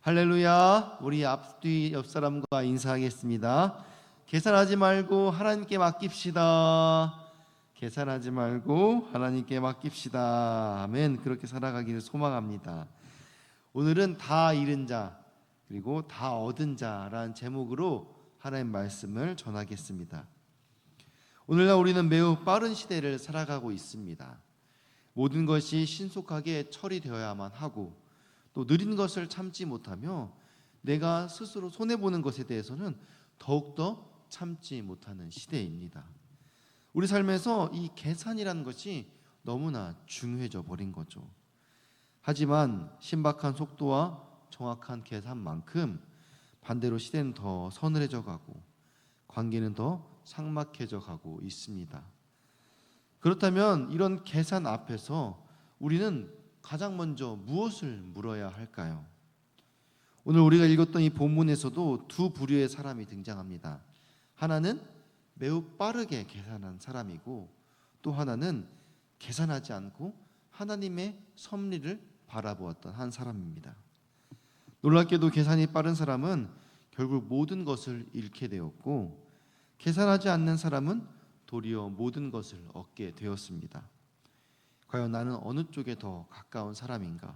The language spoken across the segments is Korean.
할렐루야. 우리 앞뒤 옆 사람과 인사하겠습니다. 계산하지 말고 하나님께 맡깁시다. 계산하지 말고 하나님께 맡깁시다. 아멘. 그렇게 살아가기를 소망합니다. 오늘은 다 잃은 자 그리고 다 얻은 자라는 제목으로 하나님 말씀을 전하겠습니다. 오늘날 우리는 매우 빠른 시대를 살아가고 있습니다. 모든 것이 신속하게 처리되어야만 하고 또 느린 것을 참지 못하며 내가 스스로 손해보는 것에 대해서는 더욱더 참지 못하는 시대입니다. 우리 삶에서 이 계산이라는 것이 너무나 중요해져 버린 거죠. 하지만 신박한 속도와 정확한 계산만큼 반대로 시대는 더 서늘해져 가고 관계는 더 삭막해져 가고 있습니다. 그렇다면 이런 계산 앞에서 우리는 가장 먼저 무엇을 물어야 할까요? 오늘 우리가 읽었던 이 본문에서도 두 부류의 사람이 등장합니다. 하나는 매우 빠르게 계산한 사람이고 또 하나는 계산하지 않고 하나님의 섭리를 바라보았던 한 사람입니다. 놀랍게도 계산이 빠른 사람은 결국 모든 것을 잃게 되었고 계산하지 않는 사람은 도리어 모든 것을 얻게 되었습니다. 과연 나는 어느 쪽에 더 가까운 사람인가?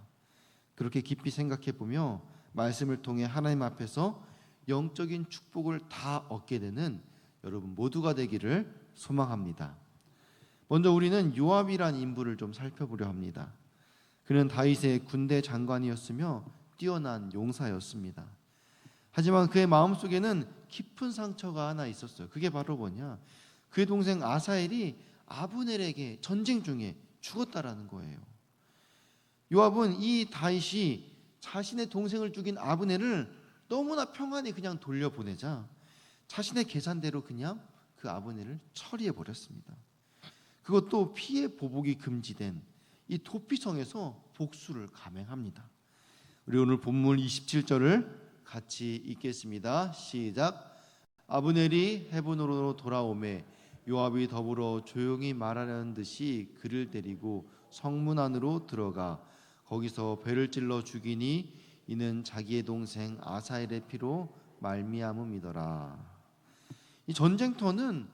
그렇게 깊이 생각해 보며 말씀을 통해 하나님 앞에서 영적인 축복을 다 얻게 되는 여러분 모두가 되기를 소망합니다. 먼저 우리는 요압이란 인물을 좀 살펴보려 합니다. 그는 다윗의 군대 장관이었으며 뛰어난 용사였습니다. 하지만 그의 마음속에는 깊은 상처가 하나 있었어요. 그게 바로 뭐냐? 그의 동생 아사엘이 아브넬에게 전쟁 중에 죽었다라는 거예요. 요압은 이 다윗이 자신의 동생을 죽인 아브넬을 너무나 평안히 그냥 돌려보내자 자신의 계산대로 그냥 그 아브넬을 처리해 버렸습니다. 그것도 피해 보복이 금지된 이 도피성에서 복수를 감행합니다. 우리 오늘 본문 27절을 같이 읽겠습니다. 시작. 아브넬이 헤브론으로 돌아오매 요압이 더불어 조용히 말하려는 듯이 그를 데리고 성문 안으로 들어가 거기서 배를 찔러 죽이니 이는 자기의 동생 아사엘의 피로 말미암음이더라. 이 전쟁터는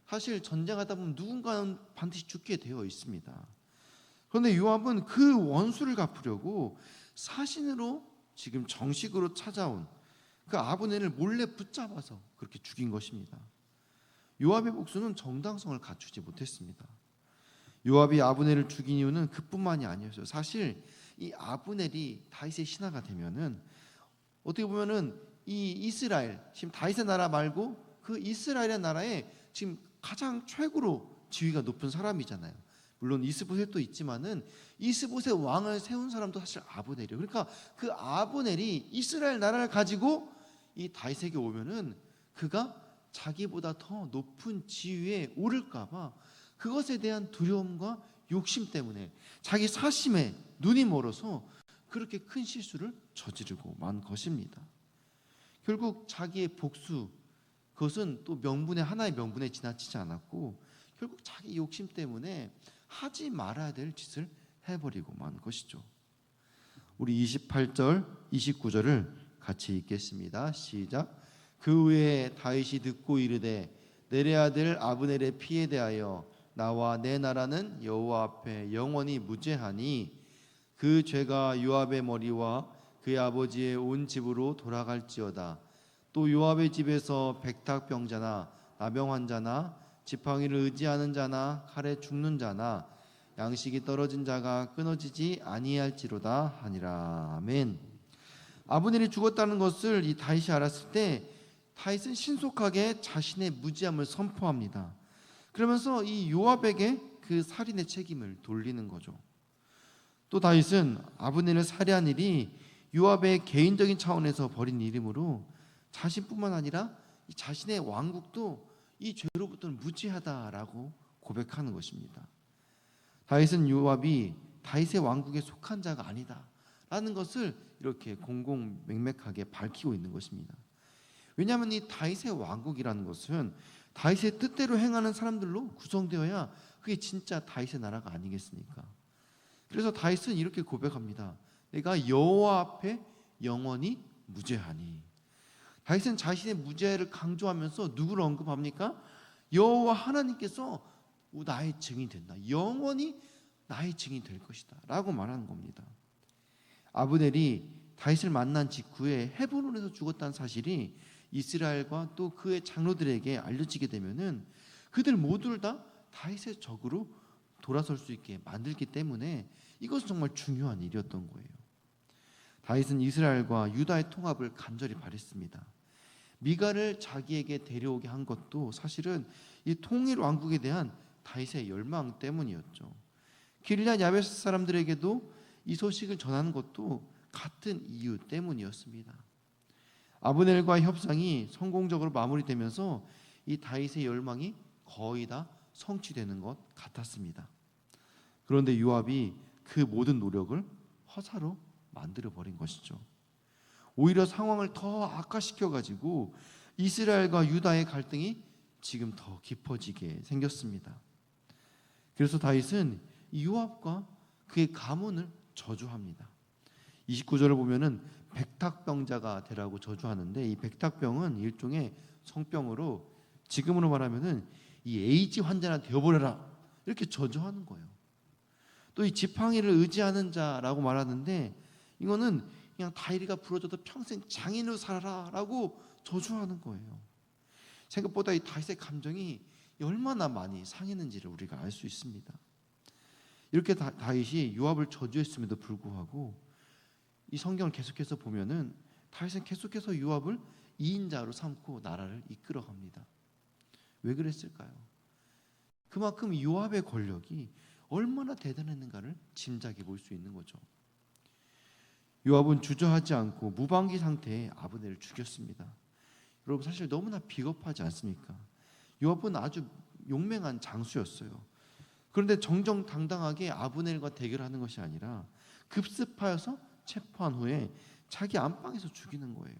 사실 전쟁하다 보면 누군가는 반드시 죽게 되어 있습니다. 그런데 요압은 그 원수를 갚으려고 사신으로 지금 정식으로 찾아온 그 아브넬을 몰래 붙잡아서 그렇게 죽인 것입니다. 요압의 복수는 정당성을 갖추지 못했습니다. 요압이 아브넬을 죽인 이유는 그뿐만이 아니었어요. 사실 이 아브넬이 다윗의 신하가 되면은 어떻게 보면은 이 이스라엘 지금 다윗의 나라 말고 그 이스라엘의 나라에 지금 가장 최고로 지위가 높은 사람이잖아요. 물론 이스보셋도 있지만은 이스보셋 왕을 세운 사람도 사실 아브넬이에요. 그러니까 그 아브넬이 이스라엘 나라를 가지고 이 다윗에게 오면은 그가 자기보다 더 높은 지위에 오를까봐 그것에 대한 두려움과 욕심 때문에 자기 사심에 눈이 멀어서 그렇게 큰 실수를 저지르고 만 것입니다. 결국 자기의 복수 그것은 또 하나의 명분에 지나치지 않았고 결국 자기 욕심 때문에 하지 말아야 될 짓을 해버리고 만 것이죠. 우리 28절 29절을 같이 읽겠습니다. 시작. 그 후에 다윗이 듣고 이르되 내레 아들 아브넬의 피에 대하여 나와 내 나라는 여호와 앞에 영원히 무죄하니 그 죄가 요압의 머리와 그의 아버지의 온 집으로 돌아갈지어다. 또 요압의 집에서 백탁병자나 나병 환자나 지팡이를 의지하는 자나 칼에 죽는 자나 양식이 떨어진 자가 끊어지지 아니할지로다 하니라. 아멘. 아브넬이 죽었다는 것을 이 다윗이 알았을 때 다윗은 신속하게 자신의 무지함을 선포합니다. 그러면서 이 요압에게 그 살인의 책임을 돌리는 거죠. 또 다윗은 아브넬을 살해한 일이 요압의 개인적인 차원에서 벌인 일이므로 자신뿐만 아니라 자신의 왕국도 이 죄로부터는 무지하다라고 고백하는 것입니다. 다윗은 요압이 다윗의 왕국에 속한 자가 아니다라는 것을 이렇게 공공맹맥하게 밝히고 있는 것입니다. 왜냐하면 이 다윗의 왕국이라는 것은 다윗의 뜻대로 행하는 사람들로 구성되어야 그게 진짜 다윗의 나라가 아니겠습니까? 그래서 다윗은 이렇게 고백합니다. 내가 여호와 앞에 영원히 무죄하니. 다윗은 자신의 무죄를 강조하면서 누구를 언급합니까? 여호와 하나님께서 나의 증인이 된다. 영원히 나의 증인이 될 것이다 라고 말하는 겁니다. 아브넬이 다윗을 만난 직후에 헤브론에서 죽었다는 사실이 이스라엘과 또 그의 장로들에게 알려지게 되면은 그들 모두를 다 다윗의 적으로 돌아설 수 있게 만들기 때문에 이것은 정말 중요한 일이었던 거예요. 다윗은 이스라엘과 유다의 통합을 간절히 바랬습니다. 미가를 자기에게 데려오게 한 것도 사실은 이 통일 왕국에 대한 다윗의 열망 때문이었죠. 길앗 야베스 사람들에게도 이 소식을 전하는 것도 같은 이유 때문이었습니다. 아브넬과의 협상이 성공적으로 마무리되면서 이 다윗의 열망이 거의 다 성취되는 것 같았습니다. 그런데 요압이 그 모든 노력을 허사로 만들어버린 것이죠. 오히려 상황을 더 악화시켜가지고 이스라엘과 유다의 갈등이 지금 더 깊어지게 생겼습니다. 그래서 다윗은 요압과 그의 가문을 저주합니다. 29절을 보면은 백탁병자가 되라고 저주하는데, 이 백탁병은 일종의 성병으로 지금으로 말하면은 이 에이즈 환자나 되어버려라 이렇게 저주하는 거예요. 또 이 지팡이를 의지하는 자라고 말하는데, 이거는 그냥 다이리가 부러져도 평생 장인으로 살아라라고 저주하는 거예요. 생각보다 이 다윗의 감정이 얼마나 많이 상했는지를 우리가 알 수 있습니다. 이렇게 다윗이 요압을 저주했음에도 불구하고 이 성경을 계속해서 보면은 다윗은 계속해서 요압을 2인자로 삼고 나라를 이끌어갑니다. 왜 그랬을까요? 그만큼 요압의 권력이 얼마나 대단했는가를 짐작해 볼 수 있는 거죠. 요압은 주저하지 않고 무방비 상태에 아브넬을 죽였습니다. 여러분, 사실 너무나 비겁하지 않습니까? 요압은 아주 용맹한 장수였어요. 그런데 정정당당하게 아브넬과 대결하는 것이 아니라 급습하여서 체포한 후에 자기 안방에서 죽이는 거예요.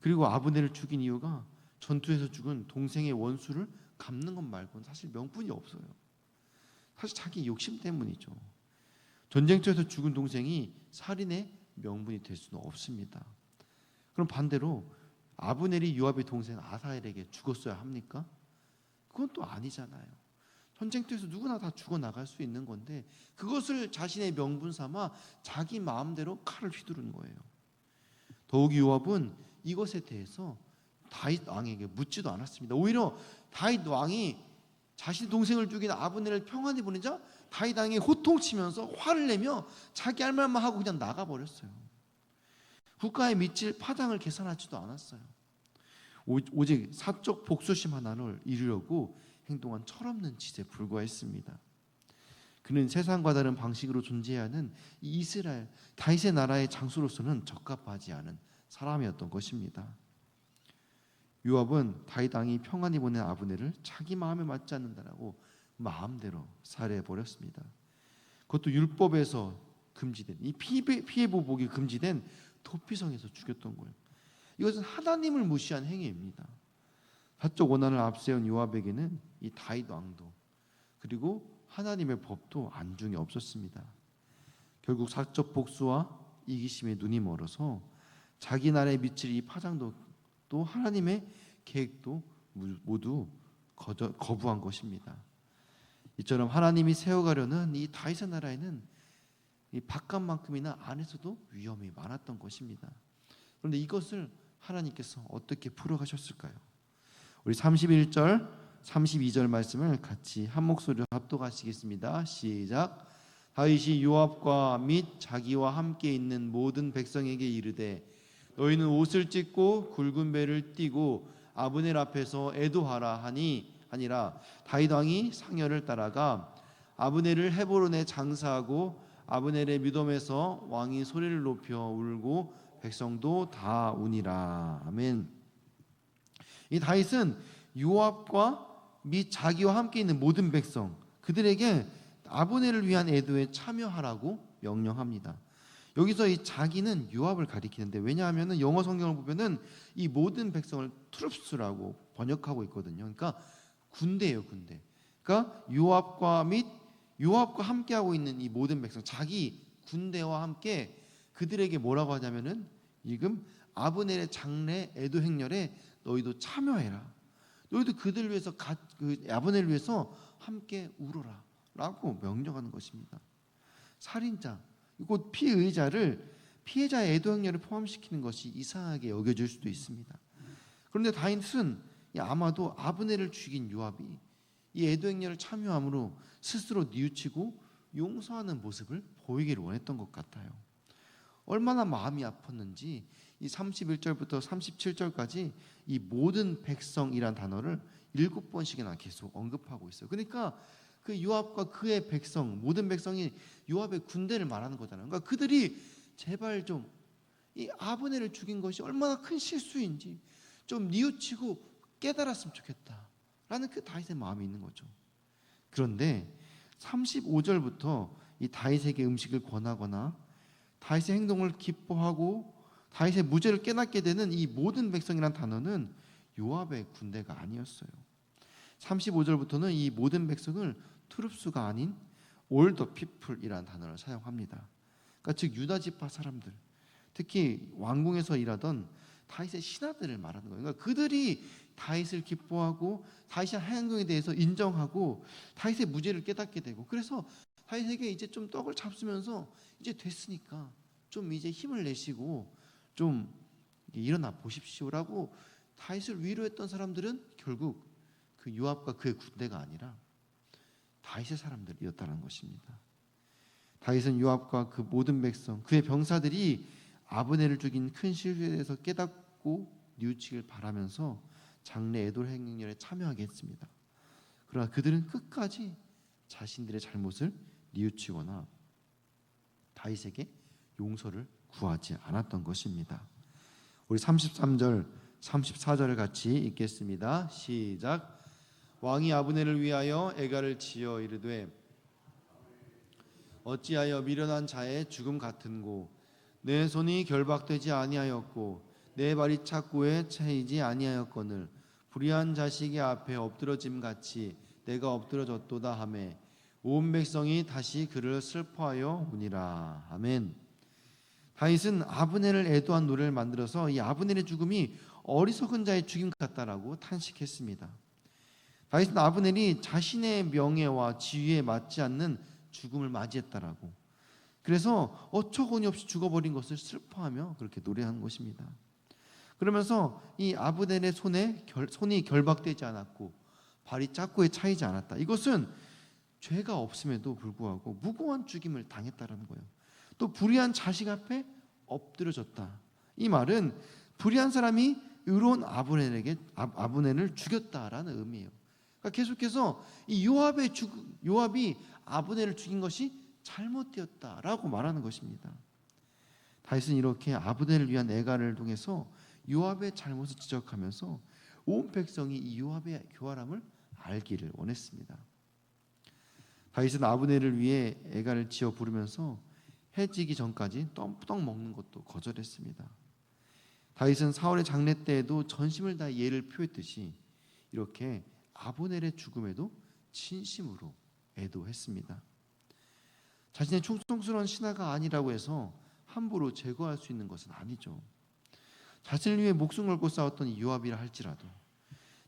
그리고 아브넬을 죽인 이유가 전투에서 죽은 동생의 원수를 갚는 것 말고는 사실 명분이 없어요. 사실 자기 욕심 때문이죠. 전쟁터에서 죽은 동생이 살인의 명분이 될 수는 없습니다. 그럼 반대로 아브넬이 요압의 동생 아사엘에게 죽었어야 합니까? 그건 또 아니잖아요. 전쟁터에서 누구나 다 죽어나갈 수 있는 건데 그것을 자신의 명분 삼아 자기 마음대로 칼을 휘두른 거예요. 더욱이 요압은 이것에 대해서 다윗 왕에게 묻지도 않았습니다. 오히려 다윗 왕이 자신의 동생을 죽인 아브넬을 평안히 보내자 다윗 왕이 호통치면서 화를 내며 자기 할 말만 하고 그냥 나가버렸어요. 국가의 밑질 파당을 계산하지도 않았어요. 오직 사적 복수심 하나를 이루려고 행동한 철없는 짓에 불과했습니다. 그는 세상과 다른 방식으로 존재해야 하는 이스라엘 다윗의 나라의 장수로서는 적합하지 않은 사람이었던 것입니다. 요압은 다윗 왕이 평안히 보낸 아브넬을 자기 마음에 맞지 않는다라고 마음대로 살해해 버렸습니다. 그것도 율법에서 금지된 이 피해 보복이 금지된 도피성에서 죽였던 거예요. 이것은 하나님을 무시한 행위입니다. 사적 원한을 앞세운 요압에게는 이 다윗 왕도 그리고 하나님의 법도 안중에 없었습니다. 결국 사적 복수와 이기심에 눈이 멀어서 자기 나라에 미칠 이 파장도 또 하나님의 계획도 모두 거부한 것입니다. 이처럼 하나님이 세워가려는 이 다윗의 나라에는 이 바깥만큼이나 안에서도 위험이 많았던 것입니다. 그런데 이것을 하나님께서 어떻게 풀어가셨을까요? 우리 31절, 32절 말씀을 같이 한 목소리로 합독하시겠습니다. 시작. 다윗이 요압과 및 자기와 함께 있는 모든 백성에게 이르되 너희는 옷을 찢고 굵은 배를 띠고 아브넬 앞에서 애도하라 하니 아니라 다윗 왕이 상여를 따라가 아브넬을 헤브론에 장사하고 아브넬의 무덤에서 왕이 소리를 높여 울고 백성도 다 우니라. 아멘. 이 다윗은 요압과 및 자기와 함께 있는 모든 백성 그들에게 아브넬을 위한 애도에 참여하라고 명령합니다. 여기서 이 자기는 요압을 가리키는데 왜냐하면 영어 성경을 보면은 이 모든 백성을 트룹스라고 번역하고 있거든요. 그러니까 군대예요, 군대. 그러니까 요압과 함께하고 있는 이 모든 백성, 자기 군대와 함께 그들에게 뭐라고 하냐면은 지금 아브넬의 장래 애도 행렬에 너희도 참여해라. 너희도 그들 위해서 그 아브넬을 위해서 함께 울어라라고 명령하는 것입니다. 살인자, 곧 피의자를 피해자의 애도 행렬을 포함시키는 것이 이상하게 여겨질 수도 있습니다. 그런데 다윗은 아마도 아브넬을 죽인 요압이 이 애도 행렬을 참여함으로 스스로 뉘우치고 용서하는 모습을 보이기를 원했던 것 같아요. 얼마나 마음이 아팠는지 이 31절부터 37절까지 이 모든 백성이란 단어를 7번씩이나 계속 언급하고 있어요. 그러니까 그 요압과 그의 백성, 모든 백성이 요압의 군대를 말하는 거잖아요. 그러니까 그들이 제발 좀 이 아브넬을 죽인 것이 얼마나 큰 실수인지 좀 뉘우치고 깨달았으면 좋겠다라는 그 다윗의 마음이 있는 거죠. 그런데 35절부터 이 다윗에게 음식을 권하거나 다윗의 행동을 기뻐하고 다윗의 무죄를 깨닫게 되는 이 모든 백성이란 단어는 요압의 군대가 아니었어요. 35절부터는 이 모든 백성을 트룹스가 아닌 all the people이라는 단어를 사용합니다. 그러니까 즉 유다 지파 사람들, 특히 왕궁에서 일하던 다윗의 신하들을 말하는 거예요. 그러니까 그들이 다윗을 기뻐하고 다윗의 행동에 대해서 인정하고 다윗의 무죄를 깨닫게 되고, 그래서 다윗에게 이제 좀 떡을 잡수면서 이제 됐으니까 좀 이제 힘을 내시고 좀 일어나 보십시오라고 다윗을 위로했던 사람들은 결국 그 요압과 그의 군대가 아니라 다윗의 사람들이었다는 것입니다. 다윗은 요압과 그 모든 백성, 그의 병사들이 아브넬을 죽인 큰 실수에 대해서 깨닫고 뉘우치길 바라면서 장래 애도 행렬에 참여하게 했습니다. 그러나 그들은 끝까지 자신들의 잘못을 뉘우치거나 다윗에게 용서를 구하지 않았던 것입니다. 우리 33절, 34절을 같이 읽겠습니다. 시작. 왕이 아브넬을 위하여 애가를 지어 이르되 어찌하여 미련한 자의 죽음 같은고 내 손이 결박되지 아니하였고 내 발이 착고에 차이지 아니하였거늘 불의한 자식의 앞에 엎드러짐 같이 내가 엎드러졌도다 하매 온 백성이 다시 그를 슬퍼하여 우니라. 아멘. 다윗은 아브넬을 애도한 노래를 만들어서 이 아브넬의 죽음이 어리석은 자의 죽임 같다라고 탄식했습니다. 다윗은 아브넬이 자신의 명예와 지위에 맞지 않는 죽음을 맞이했다라고, 그래서 어처구니 없이 죽어버린 것을 슬퍼하며 그렇게 노래한 것입니다. 그러면서 이 아브넬의 손이 결박되지 않았고 발이 짝고에 차이지 않았다, 이것은 죄가 없음에도 불구하고 무고한 죽임을 당했다라는 거예요. 또 불의한 자식 앞에 엎드려졌다, 이 말은 불의한 사람이 의로운 아브넬을 죽였다라는 의미예요. 그러니까 계속해서 이 요압이 아브넬을 죽인 것이 잘못되었다라고 말하는 것입니다. 다윗은 이렇게 아브넬을 위한 애가를 통해서 요압의 잘못을 지적하면서 온 백성이 이 요압의 교활함을 알기를 원했습니다. 다윗은 아브넬을 위해 애가를 지어 부르면서 해지기 전까지 떡 먹는 것도 거절했습니다. 다윗은 사울의 장례 때에도 전심을 다해 예를 표했듯이 이렇게 아브넬의 죽음에도 진심으로 애도했습니다. 자신의 충성스러운 신하가 아니라고 해서 함부로 제거할 수 있는 것은 아니죠. 자신을 위해 목숨 걸고 싸웠던 요압이라 할지라도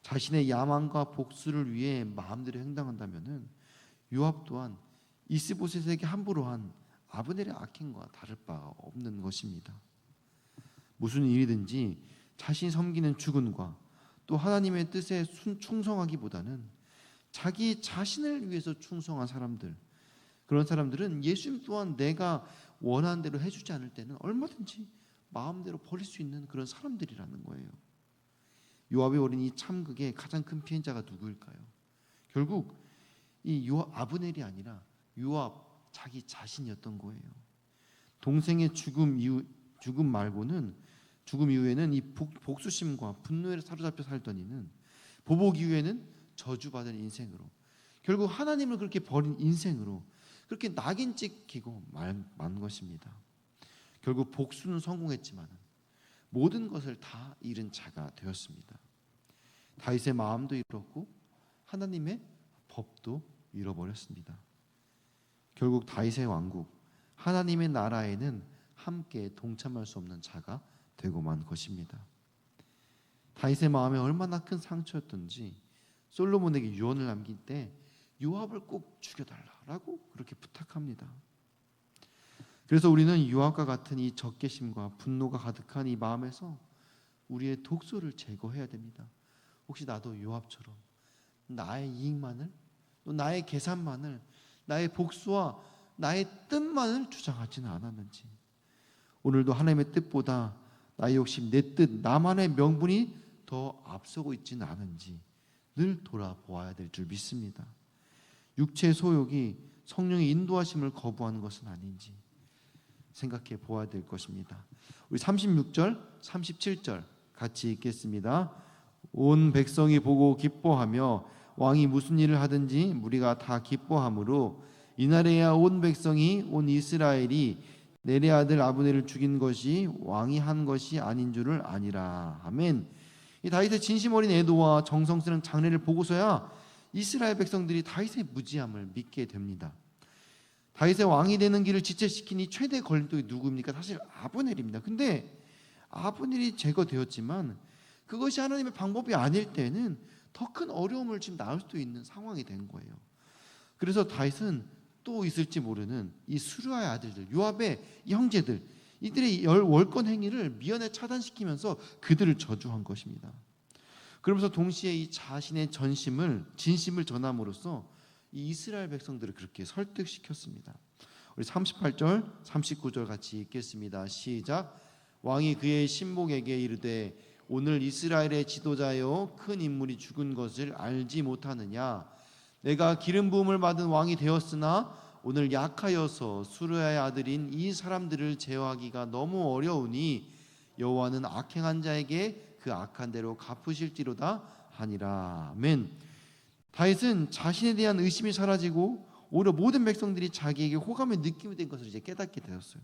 자신의 야망과 복수를 위해 마음대로 행동한다면은 요압 또한 이스보셋에게 함부로 한 아브넬의 악행과 다를 바가 없는 것입니다. 무슨 일이든지 자신이 섬기는 주군과 또 하나님의 뜻에 충성하기보다는 자기 자신을 위해서 충성한 사람들, 그런 사람들은 예수님 또한 내가 원하는 대로 해주지 않을 때는 얼마든지 마음대로 버릴 수 있는 그런 사람들이라는 거예요. 요압이 벌인 이 참극의 가장 큰 피해자가 누구일까요? 결국 이 아브넬이 아니라 요압 자기 자신이었던 거예요. 동생의 죽음 이후에는 이 복수심과 분노에 사로잡혀 살던 이는 보복 이후에는 저주받은 인생으로, 결국 하나님을 그렇게 버린 인생으로 그렇게 낙인 찍히고 만 것입니다. 결국 복수는 성공했지만 모든 것을 다 잃은 자가 되었습니다. 다윗의 마음도 잃었고 하나님의 법도 잃어버렸습니다. 결국 다윗의 왕국, 하나님의 나라에는 함께 동참할 수 없는 자가 되고 만 것입니다. 다윗의 마음에 얼마나 큰 상처였던지 솔로몬에게 유언을 남길 때 요압을 꼭 죽여달라고 그렇게 부탁합니다. 그래서 우리는 요압과 같은 이 적개심과 분노가 가득한 이 마음에서 우리의 독소를 제거해야 됩니다. 혹시 나도 요압처럼 나의 이익만을, 또 나의 계산만을, 나의 복수와 나의 뜻만을 주장하지는 않았는지, 오늘도 하나님의 뜻보다 나의 욕심, 내 뜻, 나만의 명분이 더 앞서고 있지는 않은지 늘 돌아보아야 될 줄 믿습니다. 육체의 소욕이 성령의 인도하심을 거부하는 것은 아닌지 생각해 보아야 될 것입니다. 우리 36절, 37절 같이 읽겠습니다. 온 백성이 보고 기뻐하며 왕이 무슨 일을 하든지 무리가 다 기뻐하므로 이날에야 온 백성이 온 이스라엘이 내레 아들 아브넬을 죽인 것이 왕이 한 것이 아닌 줄을 아니라. 아멘. 이 다윗의 진심 어린 애도와 정성스러운 장례를 보고서야 이스라엘 백성들이 다윗의 무지함을 믿게 됩니다. 다윗의 왕이 되는 길을 지체시킨 이 최대 걸림돌이 누구입니까? 사실 아브넬입니다. 근데 아브넬이 제거되었지만 그것이 하나님의 방법이 아닐 때는 더 큰 어려움을 지금 낳을 수도 있는 상황이 된 거예요. 그래서 다윗은 또 있을지 모르는 이 수르아의 아들들, 요압의 이 형제들, 이들의 월권 행위를 미연에 차단시키면서 그들을 저주한 것입니다. 그러면서 동시에 이 자신의 진심을 전함으로써 이 이스라엘 백성들을 그렇게 설득시켰습니다. 우리 38절, 39절 같이 읽겠습니다. 시작. 왕이 그의 신복에게 이르되 오늘 이스라엘의 지도자여 큰 인물이 죽은 것을 알지 못하느냐? 내가 기름 부음을 받은 왕이 되었으나 오늘 약하여서 수르야의 아들인 이 사람들을 제어하기가 너무 어려우니 여호와는 악행한 자에게 그 악한 대로 갚으실지로다 하니라. 아멘. 다윗은 자신에 대한 의심이 사라지고 오히려 모든 백성들이 자기에게 호감을 느끼게 된 것을 이제 깨닫게 되었어요.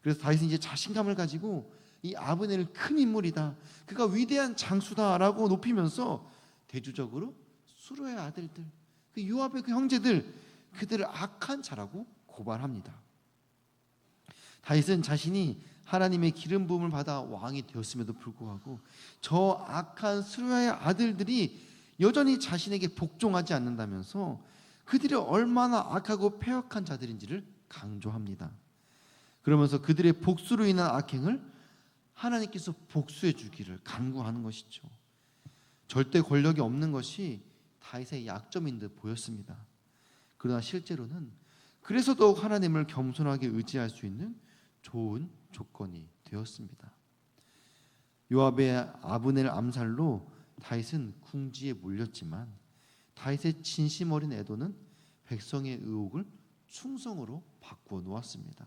그래서 다윗은 이제 자신감을 가지고 이 아브넬은 큰 인물이다, 그가 위대한 장수다라고 높이면서 대조적으로 수르의 아들들, 그 요압의 그 형제들, 그들을 악한 자라고 고발합니다. 다윗은 자신이 하나님의 기름 부음을 받아 왕이 되었음에도 불구하고 저 악한 수르의 아들들이 여전히 자신에게 복종하지 않는다면서 그들이 얼마나 악하고 패역한 자들인지를 강조합니다. 그러면서 그들의 복수로 인한 악행을 하나님께서 복수해 주기를 간구하는 것이죠. 절대 권력이 없는 것이 다윗의 약점인 듯 보였습니다. 그러나 실제로는 그래서 더욱 하나님을 겸손하게 의지할 수 있는 좋은 조건이 되었습니다. 요압의 아브넬 암살로 다윗은 궁지에 몰렸지만 다윗의 진심 어린 애도는 백성의 의혹을 충성으로 바꾸어 놓았습니다.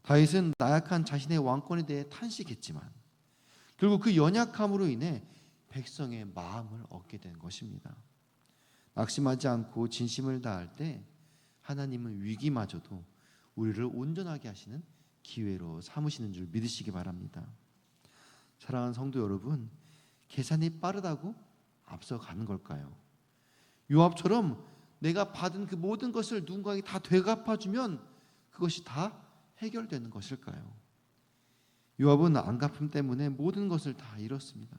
다윗은 나약한 자신의 왕권에 대해 탄식했지만 결국 그 연약함으로 인해 백성의 마음을 얻게 된 것입니다. 낙심하지 않고 진심을 다할 때 하나님은 위기마저도 우리를 온전하게 하시는 기회로 삼으시는 줄 믿으시기 바랍니다. 사랑하는 성도 여러분, 계산이 빠르다고 앞서가는 걸까요? 요압처럼 내가 받은 그 모든 것을 누군가에게 다 되갚아주면 그것이 다 해결되는 것일까요? 요압은 안갚음 때문에 모든 것을 다 잃었습니다.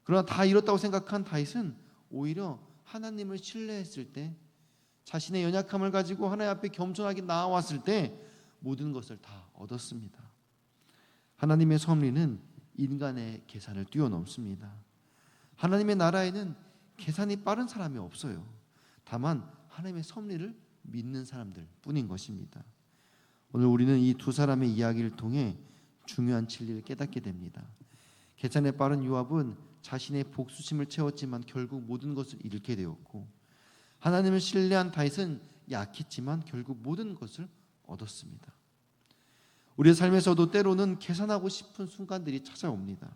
그러나 다 잃었다고 생각한 다윗은 오히려 하나님을 신뢰했을 때, 자신의 연약함을 가지고 하나님 앞에 겸손하게 나아왔을 때 모든 것을 다 얻었습니다. 하나님의 섭리는 인간의 계산을 뛰어넘습니다. 하나님의 나라에는 계산이 빠른 사람이 없어요. 다만 하나님의 섭리를 믿는 사람들 뿐인 것입니다. 오늘 우리는 이 두 사람의 이야기를 통해 중요한 진리를 깨닫게 됩니다. 계산에 빠른 요압은 자신의 복수심을 채웠지만 결국 모든 것을 잃게 되었고, 하나님을 신뢰한 다윗은 약했지만 결국 모든 것을 얻었습니다. 우리의 삶에서도 때로는 계산하고 싶은 순간들이 찾아옵니다.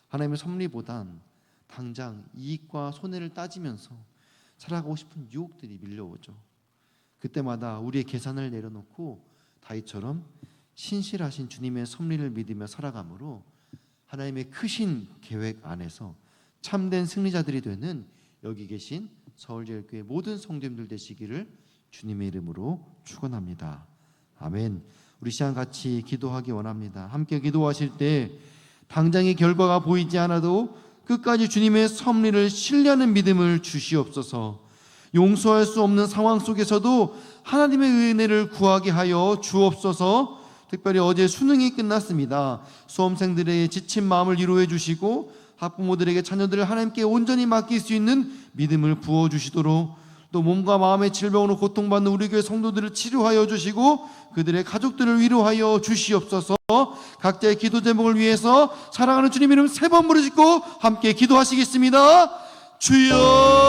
하나님의 섭리보단 당장 이익과 손해를 따지면서 살아가고 싶은 유혹들이 밀려오죠. 그때마다 우리의 계산을 내려놓고 다윗처럼 신실하신 주님의 섭리를 믿으며 살아가므로 하나님의 크신 계획 안에서 참된 승리자들이 되는 여기 계신 서울제일교회 모든 성도님들 되시기를 주님의 이름으로 축원합니다. 아멘. 우리 시간 같이 기도하기 원합니다. 함께 기도하실 때 당장의 결과가 보이지 않아도 끝까지 주님의 섭리를 신뢰하는 믿음을 주시옵소서. 용서할 수 없는 상황 속에서도 하나님의 은혜를 구하게 하여 주옵소서. 특별히 어제 수능이 끝났습니다. 수험생들의 지친 마음을 위로해 주시고 학부모들에게 자녀들을 하나님께 온전히 맡길 수 있는 믿음을 부어주시도록, 또 몸과 마음의 질병으로 고통받는 우리 교회 성도들을 치료하여 주시고 그들의 가족들을 위로하여 주시옵소서. 각자의 기도 제목을 위해서 사랑하는 주님 이름 3번 부르짖고 함께 기도하시겠습니다. 주여